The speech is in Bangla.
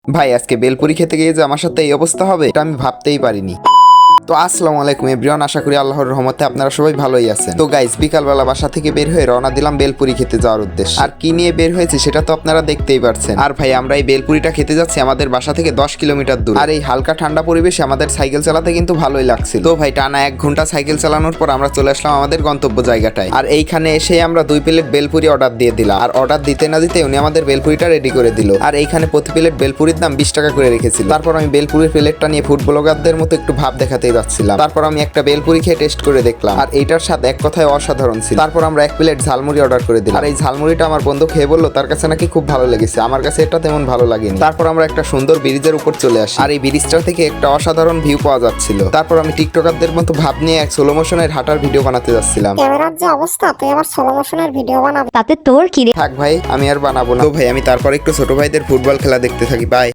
ভাই আজকে বেলপুরি খেতে গিয়ে যে আমার সাথে এই অবস্থা হবে এটা আমি ভাবতেই পারিনি। তো আসসালামু আলাইকুম এভরিওয়ান, আশা করি আল্লাহর রহমতে আপনারা সবাই ভালোই আছেন। তো গাইস, বিকালবেলা বাসা থেকে বের হয়ে রওনা দিলাম বেলপুরি খেতে যাওয়ার উদ্দেশ্যে। আর কি নিয়ে বের হয়েছে সেটা তো আপনারা দেখতেই পারছেন। আর ভাই, আমরা এই বেলপুরিটা খেতে যাচ্ছি আমাদের বাসা থেকে 10 কিলোমিটার দূর। আর এই হালকা ঠান্ডা পরিবেশে আমাদের সাইকেল চালাতে কিন্তু ভালোই লাগছিল। তো ভাই, টানা 1 ঘন্টা সাইকেল চালানোর পর আমরা চলে আসলাম আমাদের গন্তব্য জায়গাটায়। আর এইখানে এসে আমরা 2 প্লেট বেলপুরি অর্ডার দিয়ে দিলাম। আর অর্ডার দিতে না দিতে উনি আমাদের বেলপুরিটা রেডি করে দিল। আর এইখানে প্রতি প্লেট বেলপুরির দাম 20 টাকা করে রেখেছিল। তারপর আমি বেলপুরির প্লেটটা নিয়ে ফুড ব্লগারদের মতো একটু ভাব দেখাতেই যাচ্ছিলাম। তারপর আমি একটা বেলপুরি খেয়ে টেস্ট করে দেখলাম, আর এইটার স্বাদ এক কথায় অসাধারণ ছিল। তারপর আমরা 1 প্লেট ঝালমুড়ি অর্ডার করে দিলাম। আর এই ঝালমুড়িটা আমার বন্ধু খেয়ে বললো তার কাছে নাকি খুব ভালো লেগেছে, আমার কাছে এটা তেমন ভালো লাগেনি। তারপর আমরা একটা সুন্দর ব্রিজের উপর চলে আসি, আর এই ব্রিজটা থেকে একটা অসাধারণ ভিউ পাওয়া যাচ্ছিল। তারপর আমি টিকটকারদের মতো ভাব নিয়ে এক স্লো মোশনের হাঁটার ভিডিও বানাতে যাচ্ছিলাম। ক্যামেরার যে অবস্থা, তুই আবার স্লো মোশনের ভিডিও বানাবি? তাতে তোর কি রে? থাক ভাই, আমি আর বানাবো না। তো ভাই, আমি তারপর একটু ছোট ভাইদের ফুটবল খেলা দেখতে থাকি। বাই।